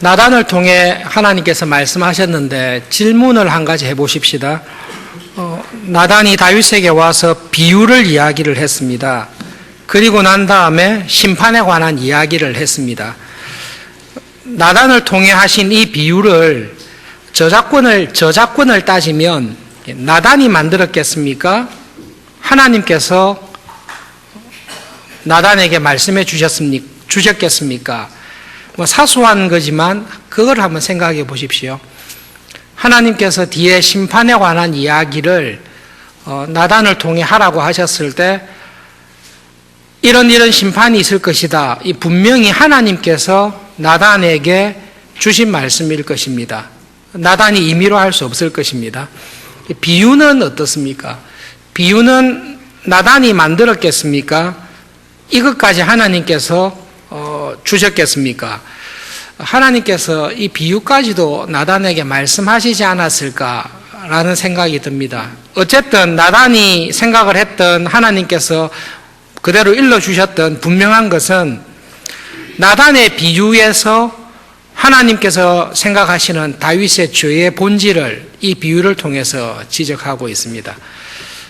나단을 통해 하나님께서 말씀하셨는데 질문을 한 가지 해보십시다. 나단이 다윗에게 와서 비유를 이야기를 했습니다. 그리고 난 다음에 심판에 관한 이야기를 했습니다. 나단을 통해 하신 이 비유를 저작권을 따지면 나단이 만들었겠습니까? 하나님께서 나단에게 말씀해 주셨겠습니까? 사소한 거지만 그걸 한번 생각해 보십시오. 하나님께서 뒤에 심판에 관한 이야기를 나단을 통해 하라고 하셨을 때 이런 심판이 있을 것이다. 이 분명히 하나님께서 나단에게 주신 말씀일 것입니다. 나단이 임의로 할 수 없을 것입니다. 비유는 어떻습니까? 비유는 나단이 만들었겠습니까? 이것까지 하나님께서 주셨겠습니까? 하나님께서 이 비유까지도 나단에게 말씀하시지 않았을까라는 생각이 듭니다. 어쨌든 나단이 생각을 했던 하나님께서 그대로 일러주셨던 분명한 것은 나단의 비유에서 하나님께서 생각하시는 다윗의 죄의 본질을 이 비유를 통해서 지적하고 있습니다.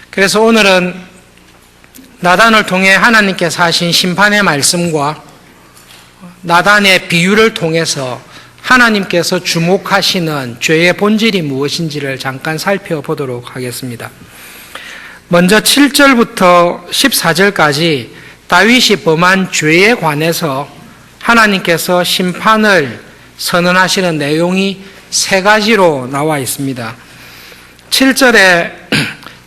그래서 오늘은 나단을 통해 하나님께서 하신 심판의 말씀과 나단의 비유를 통해서 하나님께서 주목하시는 죄의 본질이 무엇인지를 잠깐 살펴보도록 하겠습니다. 먼저 7절부터 14절까지 다윗이 범한 죄에 관해서 하나님께서 심판을 선언하시는 내용이 세 가지로 나와 있습니다. 7절에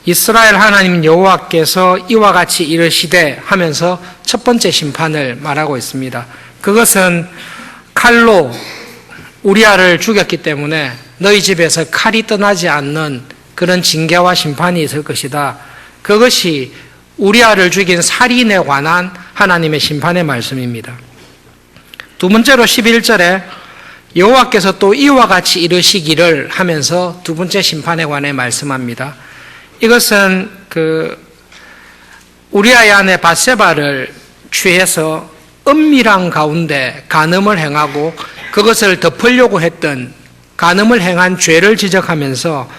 이스라엘 하나님 여호와께서 이와 같이 이르시되 하면서 첫 번째 심판을 말하고 있습니다. 그것은 칼로 우리아를 죽였기 때문에 너희 집에서 칼이 떠나지 않는 그런 징계와 심판이 있을 것이다. 그것이 우리아를 죽인 살인에 관한 하나님의 심판의 말씀입니다. 두 번째로 11절에 여호와께서 또 이와 같이 이르시기를 하면서 두 번째 심판에 관해 말씀합니다. 이것은 우리아의 아내 밧세바를 취해서 은밀한 가운데 간음을 행하고 그것을 덮으려고 했던 간음을 행한 죄를 지적하면서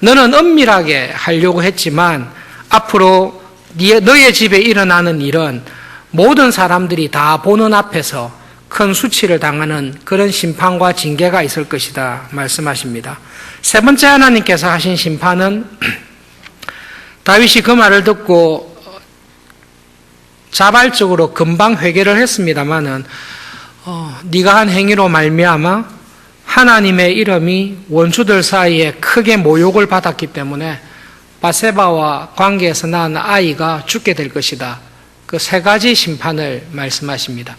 너는 은밀하게 하려고 했지만 앞으로 너의 집에 일어나는 일은 모든 사람들이 다 보는 앞에서 큰 수치를 당하는 그런 심판과 징계가 있을 것이다 말씀하십니다. 세 번째 하나님께서 하신 심판은 다윗이 그 말을 듣고 자발적으로 금방 회개를 했습니다마는 네가 한 행위로 말미암아 하나님의 이름이 원수들 사이에 크게 모욕을 받았기 때문에 밧세바와 관계에서 낳은 아이가 죽게 될 것이다. 그 세 가지 심판을 말씀하십니다.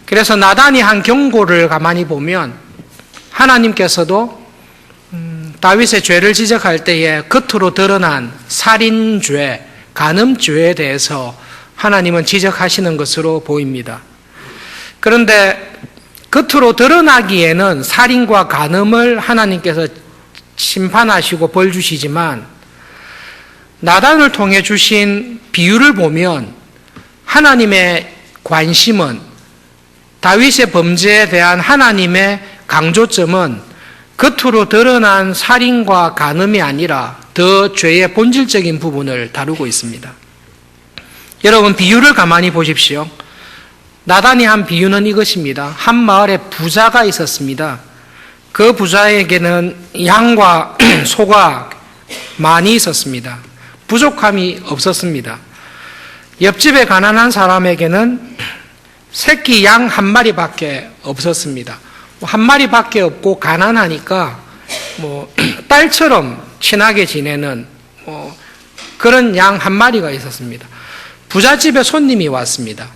그래서 나단이 한 경고를 가만히 보면 하나님께서도 다윗의 죄를 지적할 때에 겉으로 드러난 살인죄, 간음죄에 대해서 하나님은 지적하시는 것으로 보입니다. 그런데 겉으로 드러나기에는 살인과 간음을 하나님께서 심판하시고 벌 주시지만 나단을 통해 주신 비유를 보면 하나님의 관심은 다윗의 범죄에 대한 하나님의 강조점은 겉으로 드러난 살인과 간음이 아니라 더 죄의 본질적인 부분을 다루고 있습니다. 여러분 비유를 가만히 보십시오. 나단이 한 비유는 이것입니다. 한 마을에 부자가 있었습니다. 그 부자에게는 양과 소가 많이 있었습니다. 부족함이 없었습니다. 옆집에 가난한 사람에게는 새끼 양 한 마리밖에 없었습니다. 한 마리밖에 없고 가난하니까 딸처럼 친하게 지내는 그런 양 한 마리가 있었습니다. 부잣집에 손님이 왔습니다.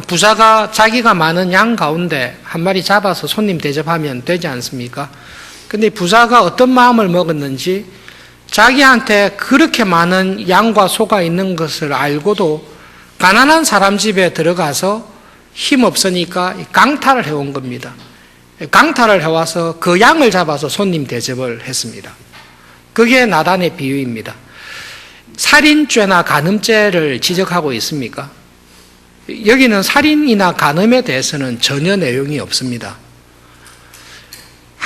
부자가 자기가 많은 양 가운데 한 마리 잡아서 손님 대접하면 되지 않습니까? 근데 부자가 어떤 마음을 먹었는지 자기한테 그렇게 많은 양과 소가 있는 것을 알고도 가난한 사람 집에 들어가서 힘없으니까 강탈을 해온 겁니다. 강탈을 해와서 그 양을 잡아서 손님 대접을 했습니다. 그게 나단의 비유입니다. 살인죄나 간음죄를 지적하고 있습니까? 여기는 살인이나 간음에 대해서는 전혀 내용이 없습니다.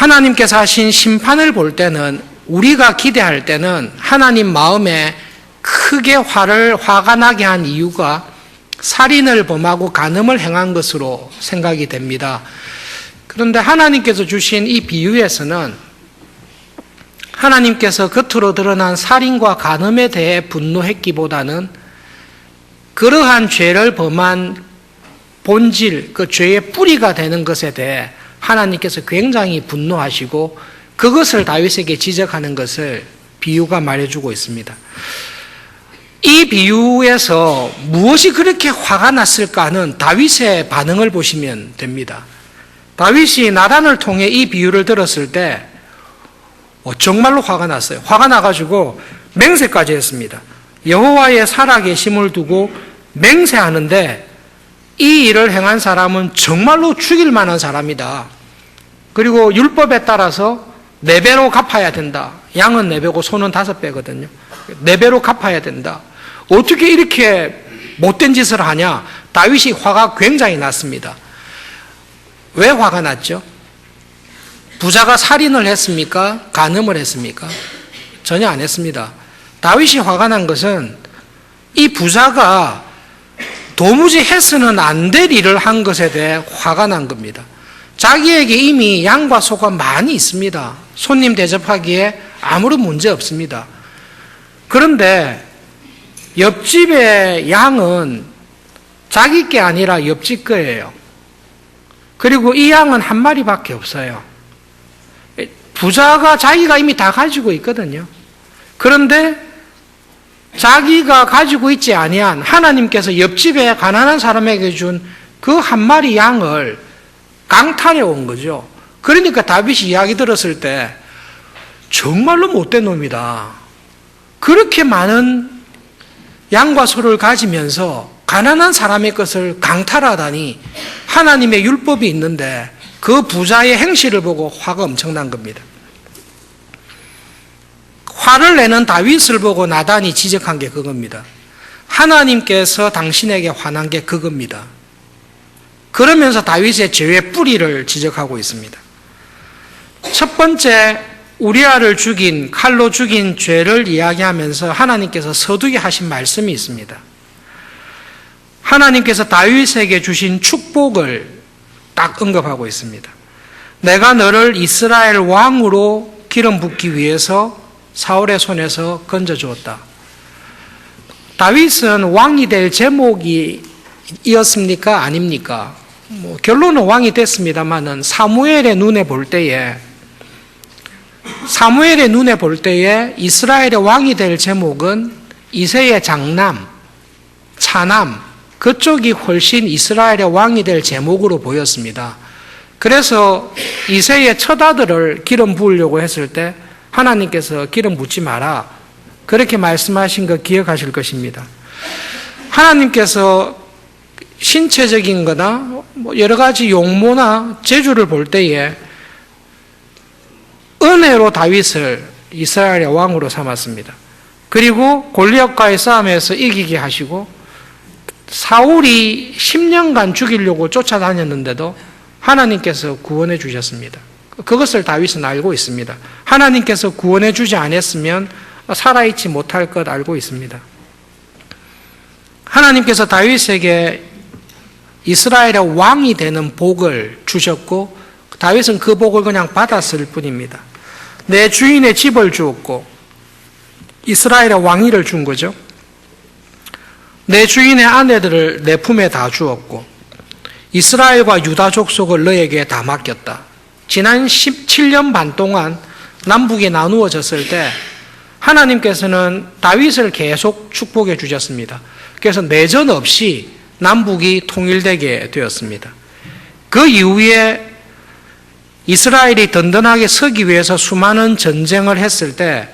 하나님께서 하신 심판을 볼 때는, 우리가 기대할 때는 하나님 마음에 크게 화가 나게 한 이유가 살인을 범하고 간음을 행한 것으로 생각이 됩니다. 그런데 하나님께서 주신 이 비유에서는 하나님께서 겉으로 드러난 살인과 간음에 대해 분노했기보다는 그러한 죄를 범한 본질, 그 죄의 뿌리가 되는 것에 대해 하나님께서 굉장히 분노하시고 그것을 다윗에게 지적하는 것을 비유가 말해주고 있습니다. 이 비유에서 무엇이 그렇게 화가 났을까 하는 다윗의 반응을 보시면 됩니다. 다윗이 나단을 통해 이 비유를 들었을 때 정말로 화가 났어요. 화가 나가지고 맹세까지 했습니다. 여호와의 살아계심을 두고 맹세하는데 이 일을 행한 사람은 정말로 죽일 만한 사람이다. 그리고 율법에 따라서 4배로 갚아야 된다. 양은 4배고 소는 5배거든요. 4배로 갚아야 된다. 어떻게 이렇게 못된 짓을 하냐? 다윗이 화가 굉장히 났습니다. 왜 화가 났죠? 부자가 살인을 했습니까? 간음을 했습니까? 전혀 안 했습니다. 다윗이 화가 난 것은 이 부자가 도무지 해서는 안 될 일을 한 것에 대해 화가 난 겁니다. 자기에게 이미 양과 소가 많이 있습니다. 손님 대접하기에 아무런 문제 없습니다. 그런데 옆집의 양은 자기 게 아니라 옆집 거예요. 그리고 이 양은 한 마리밖에 없어요. 부자가 자기가 이미 다 가지고 있거든요. 그런데 자기가 가지고 있지 아니한 하나님께서 옆집에 가난한 사람에게 준 그 한 마리 양을 강탈해 온 거죠. 그러니까 다윗이 이야기 들었을 때 정말로 못된 놈이다. 그렇게 많은 양과 소를 가지면서 가난한 사람의 것을 강탈하다니, 하나님의 율법이 있는데 그 부자의 행실을 보고 화가 엄청난 겁니다. 화를 내는 다윗을 보고 나단이 지적한 게 그겁니다. 하나님께서 당신에게 화난 게 그겁니다. 그러면서 다윗의 죄의 뿌리를 지적하고 있습니다. 첫 번째, 우리아를 죽인, 칼로 죽인 죄를 이야기하면서 하나님께서 서두에 하신 말씀이 있습니다. 하나님께서 다윗에게 주신 축복을 딱 언급하고 있습니다. 내가 너를 이스라엘 왕으로 기름 붓기 위해서 사울의 손에서 건져주었다. 다윗은 왕이 될 제목이었습니까? 아닙니까? 결론은 왕이 됐습니다만은 사무엘의 눈에 볼 때에 이스라엘의 왕이 될 제목은 이새의 장남, 차남, 그쪽이 훨씬 이스라엘의 왕이 될 제목으로 보였습니다. 그래서 이새의 첫 아들을 기름 부으려고 했을 때 하나님께서 기름 붓지 마라, 그렇게 말씀하신 거 기억하실 것입니다. 하나님께서 신체적인 거나 여러 가지 용모나 재주를 볼 때에 은혜로 다윗을 이스라엘의 왕으로 삼았습니다. 그리고 골리앗과의 싸움에서 이기게 하시고, 사울이 10년간 죽이려고 쫓아다녔는데도 하나님께서 구원해 주셨습니다. 그것을 다윗은 알고 있습니다. 하나님께서 구원해 주지 않았으면 살아있지 못할 것 알고 있습니다. 하나님께서 다윗에게 이스라엘의 왕이 되는 복을 주셨고, 다윗은 그 복을 그냥 받았을 뿐입니다. 내 주인의 집을 주었고, 이스라엘의 왕위를 준 거죠. 내 주인의 아내들을 내 품에 다 주었고, 이스라엘과 유다 족속을 너에게 다 맡겼다. 지난 17년 반 동안 남북이 나누어졌을 때 하나님께서는 다윗을 계속 축복해 주셨습니다. 그래서 내전 없이 남북이 통일되게 되었습니다. 그 이후에 이스라엘이 든든하게 서기 위해서 수많은 전쟁을 했을 때,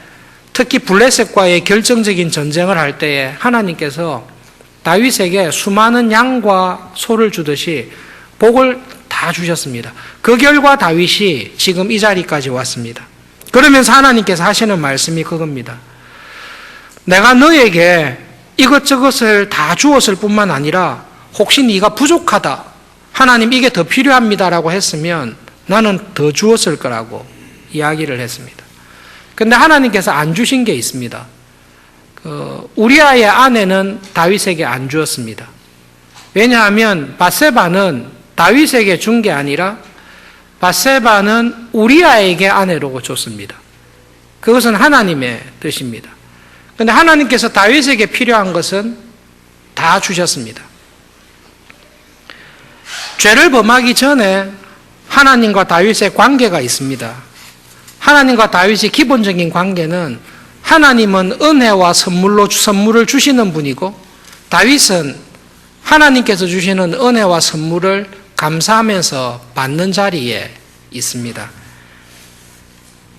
특히 블레셋과의 결정적인 전쟁을 할 때에 하나님께서 다윗에게 수많은 양과 소를 주듯이 복을 다 주셨습니다. 그 결과 다윗이 지금 이 자리까지 왔습니다. 그러면서 하나님께서 하시는 말씀이 그겁니다. 내가 너에게 이것저것을 다 주었을 뿐만 아니라 혹시 네가 부족하다, 하나님 이게 더 필요합니다라고 했으면 나는 더 주었을 거라고 이야기를 했습니다. 그런데 하나님께서 안 주신 게 있습니다. 우리아의 아내는 다윗에게 안 주었습니다. 왜냐하면 바세바는 다윗에게 준 게 아니라 바세바는 우리아에게 아내로 줬습니다. 그것은 하나님의 뜻입니다. 그런데 하나님께서 다윗에게 필요한 것은 다 주셨습니다. 죄를 범하기 전에 하나님과 다윗의 관계가 있습니다. 하나님과 다윗의 기본적인 관계는 하나님은 은혜와 선물을 주시는 분이고 다윗은 하나님께서 주시는 은혜와 선물을 감사하면서 받는 자리에 있습니다.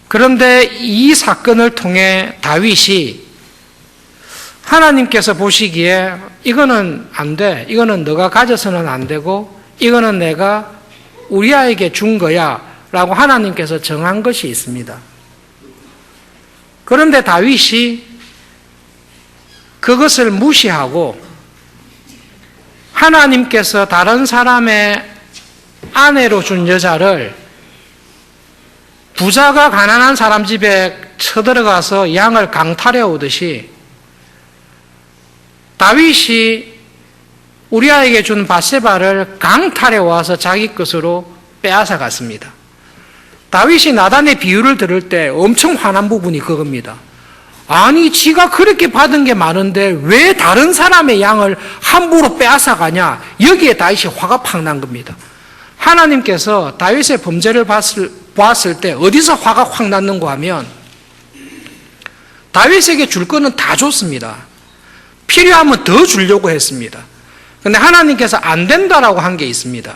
그런데 이 사건을 통해 다윗이 하나님께서 보시기에 이거는 안 돼. 이거는 너가 가져서는 안 되고 이거는 내가 우리아에게 준 거야 라고 하나님께서 정한 것이 있습니다. 그런데 다윗이 그것을 무시하고 하나님께서 다른 사람의 아내로 준 여자를 부자가 가난한 사람 집에 쳐들어가서 양을 강탈해 오듯이 다윗이 우리아에게 준 바세바를 강탈해 와서 자기 것으로 빼앗아 갔습니다. 다윗이 나단의 비유를 들을 때 엄청 화난 부분이 그겁니다. 아니 지가 그렇게 받은 게 많은데 왜 다른 사람의 양을 함부로 빼앗아 가냐. 여기에 다윗이 화가 팍 난 겁니다. 하나님께서 다윗의 범죄를 봤을 때 어디서 화가 확 났는가 하면 다윗에게 줄 거는 다 줬습니다. 필요하면 더 주려고 했습니다. 그런데 하나님께서 안 된다라고 한 게 있습니다.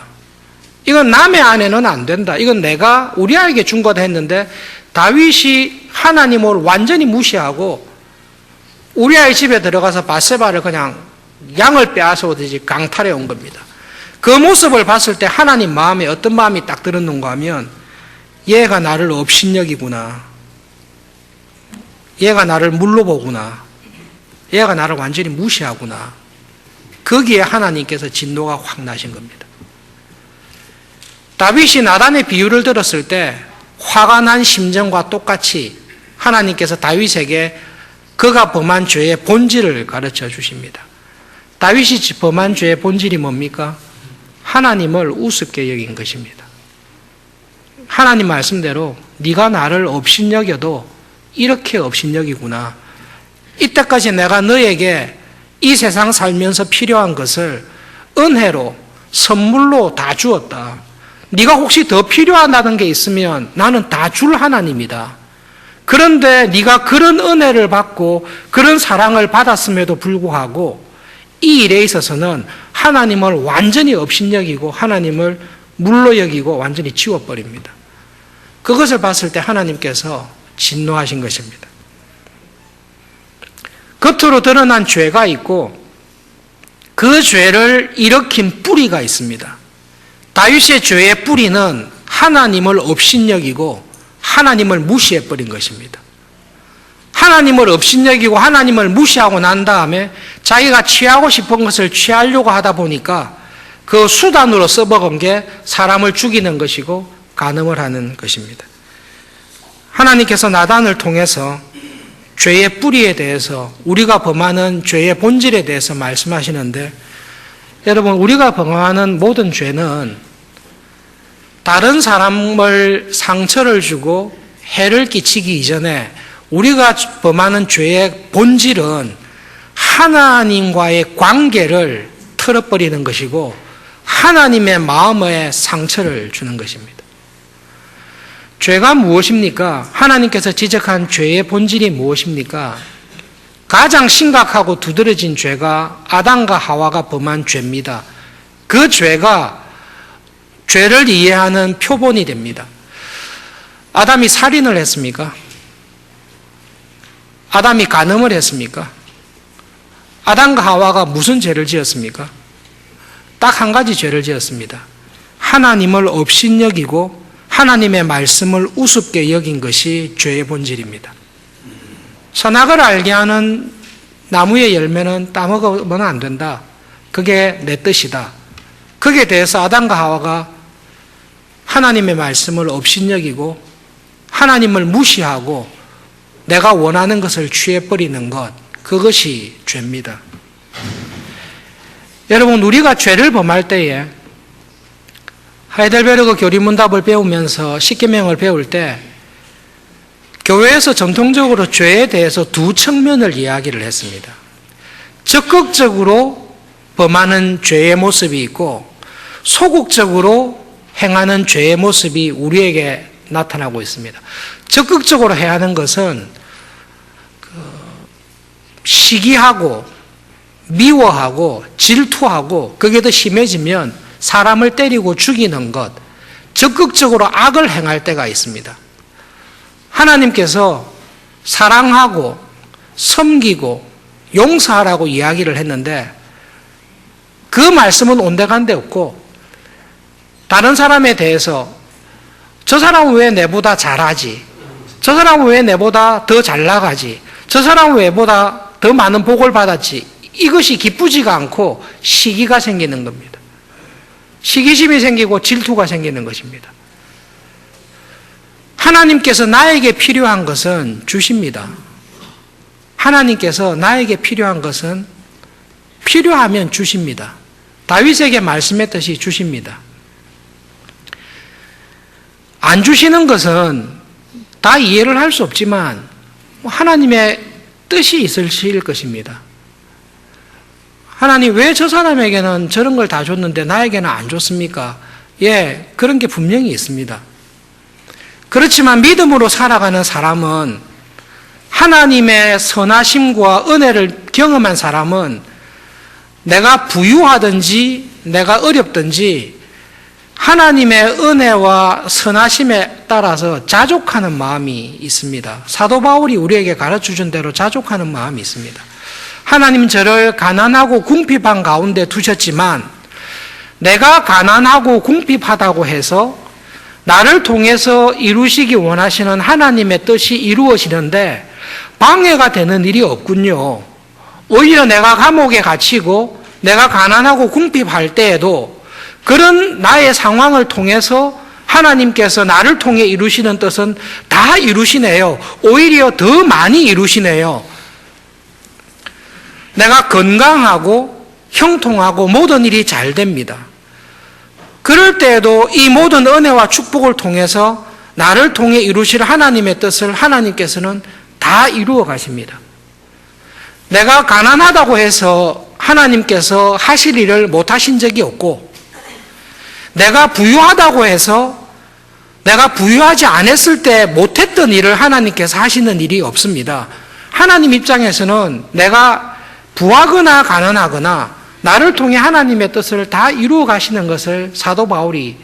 이건 남의 아내는 안 된다. 이건 내가 우리아에게 준 거다 했는데 다윗이 하나님을 완전히 무시하고 우리아의 집에 들어가서 바세바를 그냥 양을 빼앗아 오듯이 강탈해 온 겁니다. 그 모습을 봤을 때 하나님 마음에 어떤 마음이 딱 들었는가 하면 얘가 나를 업신여기구나. 얘가 나를 물로 보구나. 얘가 나를 완전히 무시하구나. 거기에 하나님께서 진노가 확 나신 겁니다. 다윗이 나단의 비유를 들었을 때 화가 난 심정과 똑같이 하나님께서 다윗에게 그가 범한 죄의 본질을 가르쳐 주십니다. 다윗이 범한 죄의 본질이 뭡니까? 하나님을 우습게 여긴 것입니다. 하나님 말씀대로 네가 나를 업신여겨도 이렇게 업신여기구나. 이때까지 내가 너에게 이 세상 살면서 필요한 것을 은혜로 선물로 다 주었다. 네가 혹시 더 필요하다는 게 있으면 나는 다 줄 하나님이다. 그런데 네가 그런 은혜를 받고 그런 사랑을 받았음에도 불구하고 이 일에 있어서는 하나님을 완전히 업신여기고 하나님을 물로 여기고 완전히 지워버립니다. 그것을 봤을 때 하나님께서 진노하신 것입니다. 겉으로 드러난 죄가 있고 그 죄를 일으킨 뿌리가 있습니다. 다윗의 죄의 뿌리는 하나님을 업신여기고 하나님을 무시해버린 것입니다. 하나님을 업신여기고 하나님을 무시하고 난 다음에 자기가 취하고 싶은 것을 취하려고 하다 보니까 그 수단으로 써먹은 게 사람을 죽이는 것이고 간음을 하는 것입니다. 하나님께서 나단을 통해서 죄의 뿌리에 대해서 우리가 범하는 죄의 본질에 대해서 말씀하시는데 여러분 우리가 범하는 모든 죄는 다른 사람을 상처를 주고 해를 끼치기 이전에 우리가 범하는 죄의 본질은 하나님과의 관계를 틀어버리는 것이고 하나님의 마음에 상처를 주는 것입니다. 죄가 무엇입니까? 하나님께서 지적한 죄의 본질이 무엇입니까? 가장 심각하고 두드러진 죄가 아담과 하와가 범한 죄입니다. 그 죄가 죄를 이해하는 표본이 됩니다. 아담이 살인을 했습니까? 아담이 간음을 했습니까? 아담과 하와가 무슨 죄를 지었습니까? 딱 한 가지 죄를 지었습니다. 하나님을 업신여기고 하나님의 말씀을 우습게 여긴 것이 죄의 본질입니다. 선악을 알게 하는 나무의 열매는 따먹으면 안 된다. 그게 내 뜻이다. 거기에 대해서 아담과 하와가 하나님의 말씀을 업신여기고 하나님을 무시하고 내가 원하는 것을 취해버리는 것, 그것이 죄입니다. 여러분, 우리가 죄를 범할 때에 하이델베르그 교리문답을 배우면서 십계명을 배울 때 교회에서 전통적으로 죄에 대해서 두 측면을 이야기를 했습니다. 적극적으로 범하는 죄의 모습이 있고 소극적으로 행하는 죄의 모습이 우리에게 나타나고 있습니다. 적극적으로 해야 하는 것은 시기하고 미워하고 질투하고 그게 더 심해지면 사람을 때리고 죽이는 것, 적극적으로 악을 행할 때가 있습니다. 하나님께서 사랑하고 섬기고 용서하라고 이야기를 했는데 그 말씀은 온데간데 없고 다른 사람에 대해서 저 사람은 왜 내보다 잘하지? 저 사람은 왜 내보다 더 잘 나가지? 저 사람은 왜 내보다 더 많은 복을 받았지? 이것이 기쁘지가 않고 시기가 생기는 겁니다. 시기심이 생기고 질투가 생기는 것입니다. 하나님께서 나에게 필요한 것은 주십니다. 하나님께서 나에게 필요한 것은 필요하면 주십니다. 다윗에게 말씀했듯이 주십니다. 안 주시는 것은 다 이해를 할 수 없지만 하나님의 뜻이 있으실 것입니다. 하나님 왜 저 사람에게는 저런 걸 다 줬는데 나에게는 안 줬습니까? 예, 그런 게 분명히 있습니다. 그렇지만 믿음으로 살아가는 사람은 하나님의 선하심과 은혜를 경험한 사람은 내가 부유하든지 내가 어렵든지 하나님의 은혜와 선하심에 따라서 자족하는 마음이 있습니다. 사도 바울이 우리에게 가르쳐준 대로 자족하는 마음이 있습니다. 하나님 저를 가난하고 궁핍한 가운데 두셨지만 내가 가난하고 궁핍하다고 해서 나를 통해서 이루시기 원하시는 하나님의 뜻이 이루어지는데 방해가 되는 일이 없군요. 오히려 내가 감옥에 갇히고 내가 가난하고 궁핍할 때에도 그런 나의 상황을 통해서 하나님께서 나를 통해 이루시는 뜻은 다 이루시네요. 오히려 더 많이 이루시네요. 내가 건강하고 형통하고 모든 일이 잘 됩니다. 그럴 때에도 이 모든 은혜와 축복을 통해서 나를 통해 이루실 하나님의 뜻을 하나님께서는 다 이루어 가십니다. 내가 가난하다고 해서 하나님께서 하실 일을 못 하신 적이 없고 내가 부유하다고 해서 내가 부유하지 않았을 때 못했던 일을 하나님께서 하시는 일이 없습니다. 하나님 입장에서는 내가 부하거나 가난하거나 나를 통해 하나님의 뜻을 다 이루어 가시는 것을 사도 바울이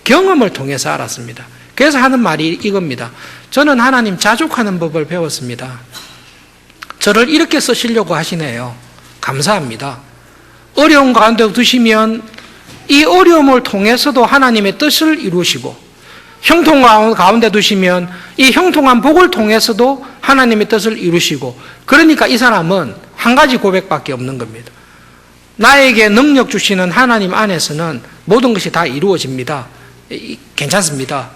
경험을 통해서 알았습니다. 그래서 하는 말이 이겁니다. 저는 하나님 자족하는 법을 배웠습니다. 저를 이렇게 쓰시려고 하시네요. 감사합니다. 어려운 가운데 두시면 이 어려움을 통해서도 하나님의 뜻을 이루시고 형통한 가운데 두시면 이 형통한 복을 통해서도 하나님의 뜻을 이루시고 그러니까 이 사람은 한 가지 고백밖에 없는 겁니다. 나에게 능력 주시는 하나님 안에서는 모든 것이 다 이루어집니다. 괜찮습니다.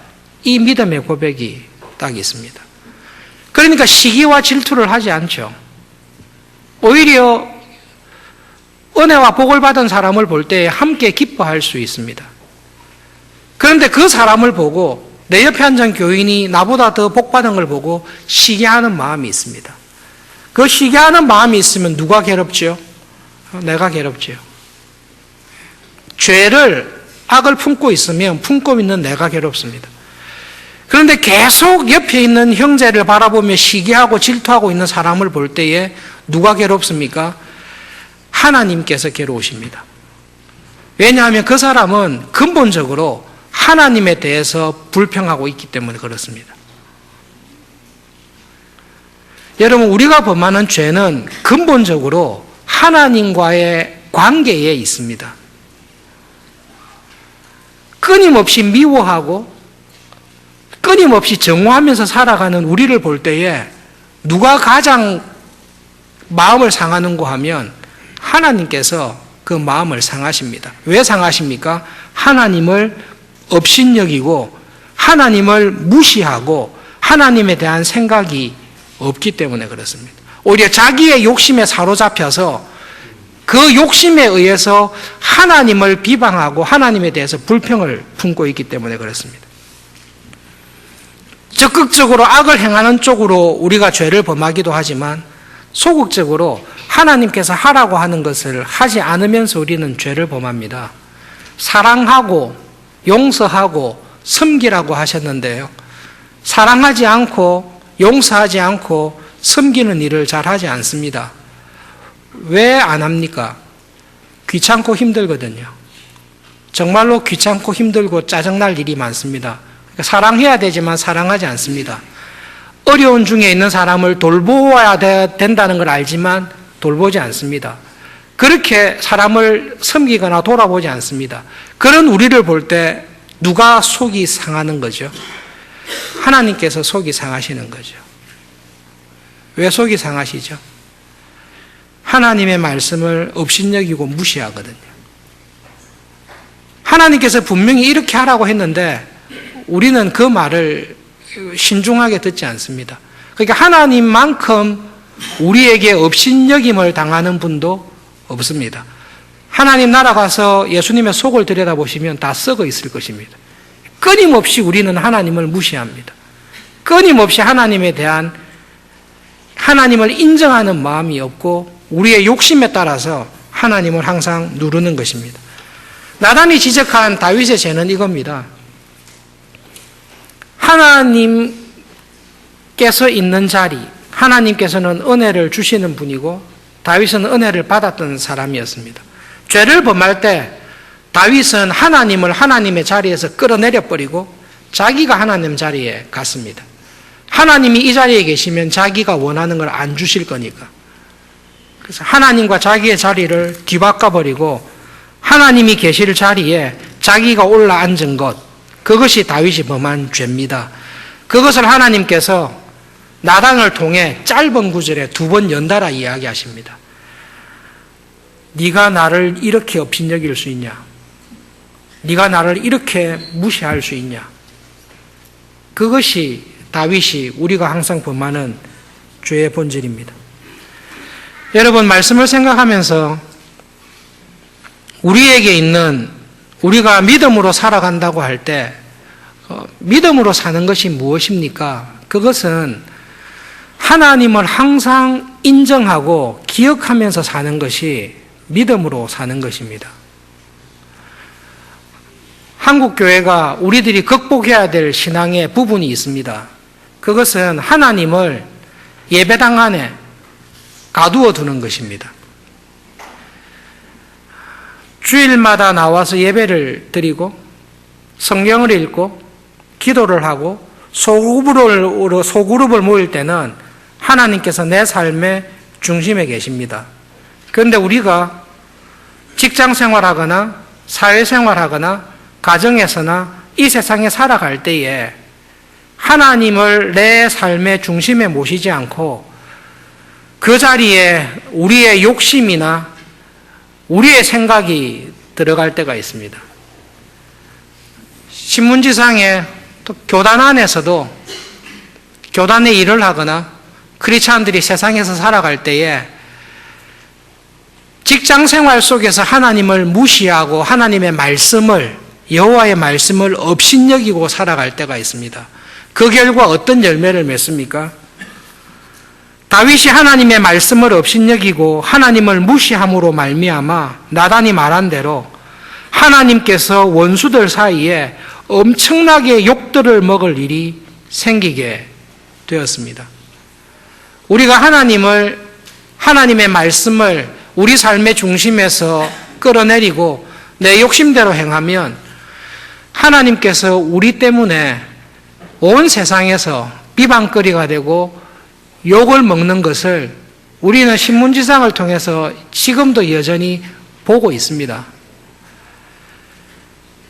이 믿음의 고백이 딱 있습니다. 그러니까 시기와 질투를 하지 않죠. 오히려 은혜와 복을 받은 사람을 볼 때 함께 기뻐할 수 있습니다. 그런데 그 사람을 보고 내 옆에 앉은 교인이 나보다 더 복받은 걸 보고 시기하는 마음이 있습니다. 그 시기하는 마음이 있으면 누가 괴롭죠? 내가 괴롭죠. 죄를, 악을 품고 있으면 품고 있는 내가 괴롭습니다. 그런데 계속 옆에 있는 형제를 바라보며 시기하고 질투하고 있는 사람을 볼 때에 누가 괴롭습니까? 하나님께서 괴로우십니다. 왜냐하면 그 사람은 근본적으로 하나님에 대해서 불평하고 있기 때문에 그렇습니다. 여러분, 우리가 범하는 죄는 근본적으로 하나님과의 관계에 있습니다. 끊임없이 미워하고 끊임없이 정오하면서 살아가는 우리를 볼 때에 누가 가장 마음을 상하는가 하면 하나님께서 그 마음을 상하십니다. 왜 상하십니까? 하나님을 업신여기고 하나님을 무시하고 하나님에 대한 생각이 없기 때문에 그렇습니다. 오히려 자기의 욕심에 사로잡혀서 그 욕심에 의해서 하나님을 비방하고 하나님에 대해서 불평을 품고 있기 때문에 그렇습니다. 적극적으로 악을 행하는 쪽으로 우리가 죄를 범하기도 하지만 소극적으로 하나님께서 하라고 하는 것을 하지 않으면서 우리는 죄를 범합니다. 사랑하고 용서하고 섬기라고 하셨는데요. 사랑하지 않고 용서하지 않고 섬기는 일을 잘 하지 않습니다. 왜 안 합니까? 귀찮고 힘들거든요. 정말로 귀찮고 힘들고 짜증날 일이 많습니다. 그러니까 사랑해야 되지만 사랑하지 않습니다. 어려운 중에 있는 사람을 돌보아야 된다는 걸 알지만 돌보지 않습니다. 그렇게 사람을 섬기거나 돌아보지 않습니다. 그런 우리를 볼 때 누가 속이 상하는 거죠? 하나님께서 속이 상하시는 거죠. 왜 속이 상하시죠? 하나님의 말씀을 업신여기고 무시하거든요. 하나님께서 분명히 이렇게 하라고 했는데 우리는 그 말을 신중하게 듣지 않습니다. 그러니까 하나님만큼 우리에게 업신여김을 당하는 분도 없습니다. 하나님 나라 가서 예수님의 속을 들여다보시면 다 썩어 있을 것입니다. 끊임없이 우리는 하나님을 무시합니다. 끊임없이 하나님에 대한 하나님을 인정하는 마음이 없고 우리의 욕심에 따라서 하나님을 항상 누르는 것입니다. 나단이 지적한 다윗의 죄는 이겁니다. 하나님께서 있는 자리, 하나님께서는 은혜를 주시는 분이고 다윗은 은혜를 받았던 사람이었습니다. 죄를 범할 때 다윗은 하나님을 하나님의 자리에서 끌어내려 버리고 자기가 하나님 자리에 갔습니다. 하나님이 이 자리에 계시면 자기가 원하는 걸 안 주실 거니까. 그래서 하나님과 자기의 자리를 뒤바꿔 버리고 하나님이 계실 자리에 자기가 올라앉은 것, 그것이 다윗이 범한 죄입니다. 그것을 하나님께서 나단을 통해 짧은 구절에 2번 연달아 이야기하십니다. 네가 나를 이렇게 업신여길 수 있냐? 네가 나를 이렇게 무시할 수 있냐? 그것이 다윗이 우리가 항상 범하는 죄의 본질입니다. 여러분, 말씀을 생각하면서 우리에게 있는, 우리가 믿음으로 살아간다고 할 때 믿음으로 사는 것이 무엇입니까? 그것은 하나님을 항상 인정하고 기억하면서 사는 것이 믿음으로 사는 것입니다. 한국교회가 우리들이 극복해야 될 신앙의 부분이 있습니다. 그것은 하나님을 예배당 안에 가두어 두는 것입니다. 주일마다 나와서 예배를 드리고 성경을 읽고 기도를 하고 소그룹을 모일 때는 하나님께서 내 삶의 중심에 계십니다. 그런데 우리가 직장 생활하거나 사회 생활하거나 가정에서나 이 세상에 살아갈 때에 하나님을 내 삶의 중심에 모시지 않고 그 자리에 우리의 욕심이나 우리의 생각이 들어갈 때가 있습니다. 신문지상에 또 교단 안에서도 교단의 일을 하거나 크리스찬들이 세상에서 살아갈 때에 직장 생활 속에서 하나님을 무시하고 하나님의 말씀을, 여호와의 말씀을 업신여기고 살아갈 때가 있습니다. 그 결과 어떤 열매를 맺습니까? 다윗이 하나님의 말씀을 업신여기고 하나님을 무시함으로 말미암아 나단이 말한 대로 하나님께서 원수들 사이에 엄청나게 욕들을 먹을 일이 생기게 되었습니다. 우리가 하나님의 말씀을 우리 삶의 중심에서 끌어내리고 내 욕심대로 행하면 하나님께서 우리 때문에 온 세상에서 비방거리가 되고 욕을 먹는 것을 우리는 신문지상을 통해서 지금도 여전히 보고 있습니다.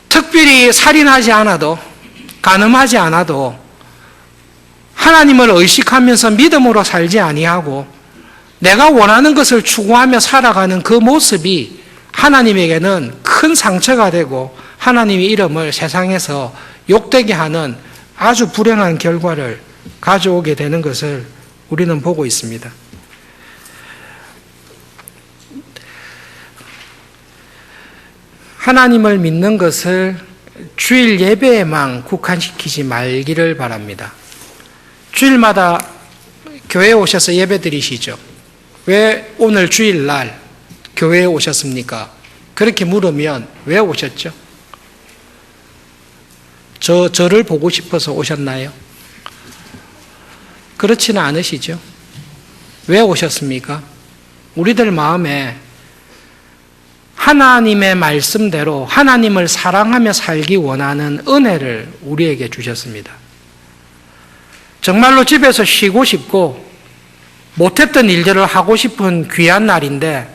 특별히 살인하지 않아도, 간음하지 않아도 하나님을 의식하면서 믿음으로 살지 아니하고 내가 원하는 것을 추구하며 살아가는 그 모습이 하나님에게는 큰 상처가 되고 하나님의 이름을 세상에서 욕되게 하는 아주 불행한 결과를 가져오게 되는 것을 우리는 보고 있습니다. 하나님을 믿는 것을 주일 예배에만 국한시키지 말기를 바랍니다. 주일마다 교회에 오셔서 예배 드리시죠. 왜 오늘 주일날 교회에 오셨습니까? 그렇게 물으면 왜 오셨죠? 저를 보고 싶어서 오셨나요? 그렇지는 않으시죠? 왜 오셨습니까? 우리들 마음에 하나님의 말씀대로 하나님을 사랑하며 살기 원하는 은혜를 우리에게 주셨습니다. 정말로 집에서 쉬고 싶고 못했던 일들을 하고 싶은 귀한 날인데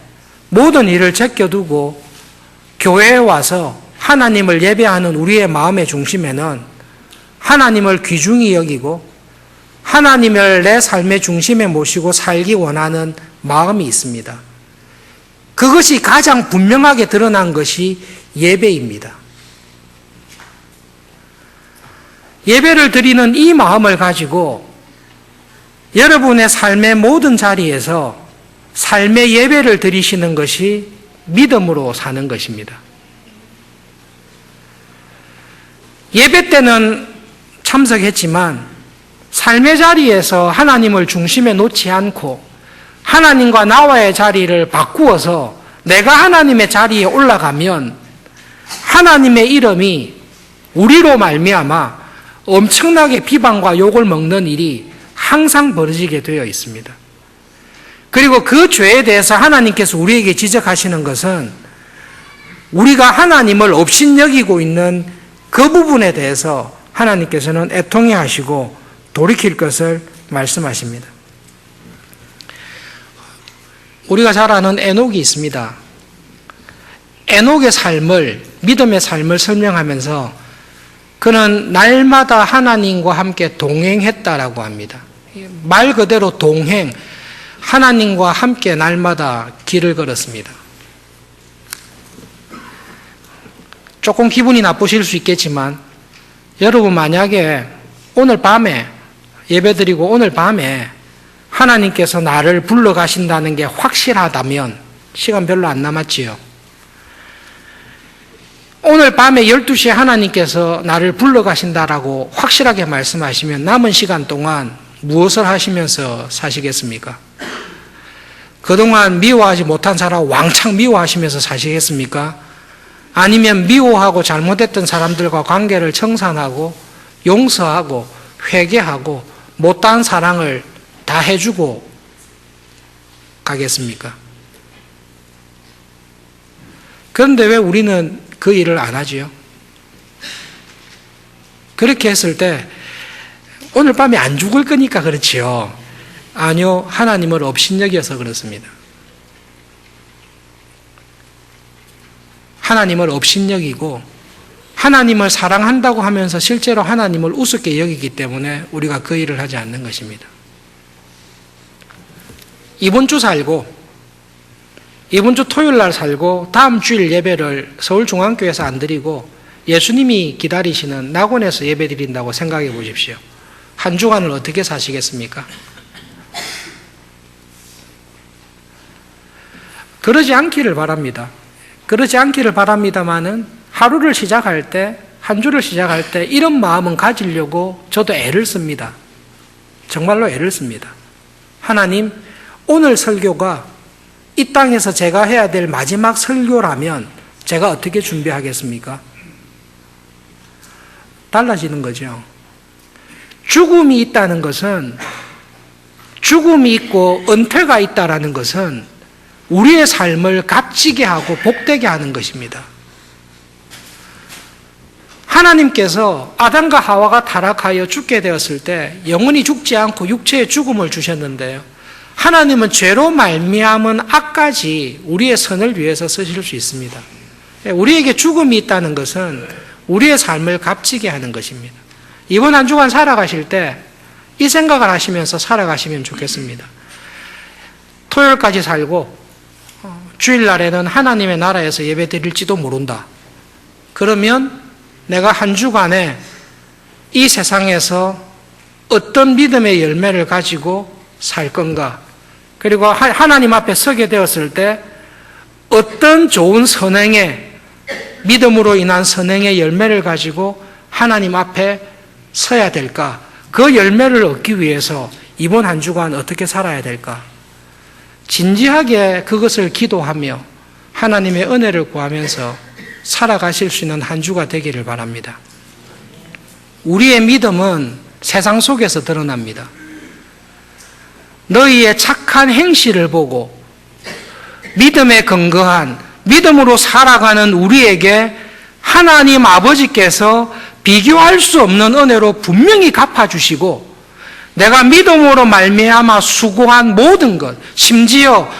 모든 일을 제껴두고 교회에 와서 하나님을 예배하는 우리의 마음의 중심에는 하나님을 귀중히 여기고 하나님을 내 삶의 중심에 모시고 살기 원하는 마음이 있습니다. 그것이 가장 분명하게 드러난 것이 예배입니다. 예배를 드리는 이 마음을 가지고 여러분의 삶의 모든 자리에서 삶의 예배를 드리시는 것이 믿음으로 사는 것입니다. 예배 때는 참석했지만 삶의 자리에서 하나님을 중심에 놓지 않고 하나님과 나와의 자리를 바꾸어서 내가 하나님의 자리에 올라가면 하나님의 이름이 우리로 말미암아 엄청나게 비방과 욕을 먹는 일이 항상 벌어지게 되어 있습니다. 그리고 그 죄에 대해서 하나님께서 우리에게 지적하시는 것은 우리가 하나님을 업신여기고 있는 그 부분에 대해서 하나님께서는 애통해 하시고 돌이킬 것을 말씀하십니다. 우리가 잘 아는 에녹이 있습니다. 에녹의 삶을, 믿음의 삶을 설명하면서 그는 날마다 하나님과 함께 동행했다라고 합니다. 말 그대로 동행, 하나님과 함께 날마다 길을 걸었습니다. 조금 기분이 나쁘실 수 있겠지만 여러분 만약에 오늘 밤에 예배드리고 오늘 밤에 하나님께서 나를 불러가신다는 게 확실하다면 시간 별로 안 남았지요. 오늘 밤에 12시에 하나님께서 나를 불러가신다라고 확실하게 말씀하시면 남은 시간 동안 무엇을 하시면서 사시겠습니까? 그동안 미워하지 못한 사람 왕창 미워하시면서 사시겠습니까? 아니면 미워하고 잘못했던 사람들과 관계를 청산하고 용서하고 회개하고 못다한 사랑을 다 해주고 가겠습니까? 그런데 왜 우리는 그 일을 안 하지요? 그렇게 했을 때 오늘 밤에 안 죽을 거니까 그렇지요. 아니요, 하나님을 업신여겨서 그렇습니다. 하나님을 업신여기고 하나님을 사랑한다고 하면서 실제로 하나님을 우습게 여기기 때문에 우리가 그 일을 하지 않는 것입니다. 이번 주 토요일 날 살고 다음 주일 예배를 서울중앙교회에서 안 드리고 예수님이 기다리시는 낙원에서 예배 드린다고 생각해 보십시오. 한 주간을 어떻게 사시겠습니까? 그러지 않기를 바랍니다. 그러지 않기를 바랍니다마는 하루를 시작할 때, 한 주를 시작할 때 이런 마음은 가지려고 저도 애를 씁니다. 정말로 애를 씁니다. 하나님, 오늘 설교가 이 땅에서 제가 해야 될 마지막 설교라면 제가 어떻게 준비하겠습니까? 달라지는 거죠. 죽음이 있다는 것은, 죽음이 있고 은퇴가 있다라는 것은 우리의 삶을 값지게 하고 복되게 하는 것입니다. 하나님께서 아담과 하와가 타락하여 죽게 되었을 때 영원히 죽지 않고 육체의 죽음을 주셨는데요. 하나님은 죄로 말미암은 악까지 우리의 선을 위해서 쓰실 수 있습니다. 우리에게 죽음이 있다는 것은 우리의 삶을 값지게 하는 것입니다. 이번 한 주간 살아가실 때 이 생각을 하시면서 살아가시면 좋겠습니다. 토요일까지 살고 주일날에는 하나님의 나라에서 예배 드릴지도 모른다. 그러면 내가 한 주간에 이 세상에서 어떤 믿음의 열매를 가지고 살 건가? 그리고 하나님 앞에 서게 되었을 때 어떤 좋은 선행의 믿음으로 인한 선행의 열매를 가지고 하나님 앞에 서야 될까? 그 열매를 얻기 위해서 이번 한 주간 어떻게 살아야 될까? 진지하게 그것을 기도하며 하나님의 은혜를 구하면서 살아가실 수 있는 한 주가 되기를 바랍니다. 우리의 믿음은 세상 속에서 드러납니다. 너희의 착한 행실을 보고 믿음에 근거한 믿음으로 살아가는 우리에게 하나님 아버지께서 비교할 수 없는 은혜로 분명히 갚아주시고 내가 믿음으로 말미암아 수고한 모든 것, 심지어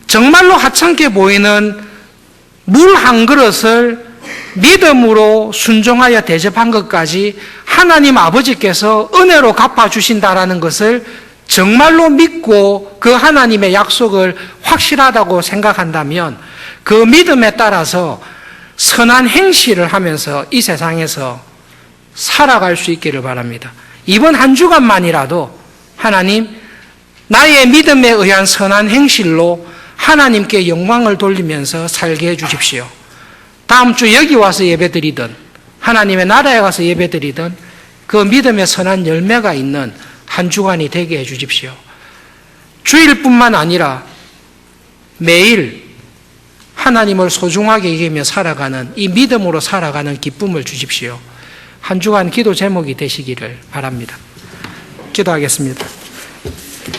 정말로 하찮게 보이는 물 한 그릇을 믿음으로 순종하여 대접한 것까지 하나님 아버지께서 은혜로 갚아주신다라는 것을 정말로 믿고 그 하나님의 약속을 확실하다고 생각한다면 그 믿음에 따라서 선한 행실을 하면서 이 세상에서 살아갈 수 있기를 바랍니다. 이번 한 주간만이라도 하나님, 나의 믿음에 의한 선한 행실로 하나님께 영광을 돌리면서 살게 해주십시오. 다음 주 여기 와서 예배드리든 하나님의 나라에 가서 예배드리든 그 믿음의 선한 열매가 있는 한 주간이 되게 해주십시오. 주일뿐만 아니라 매일 하나님을 소중하게 여기며 살아가는 이 믿음으로 살아가는 기쁨을 주십시오. 한 주간 기도 제목이 되시기를 바랍니다. 기도하겠습니다.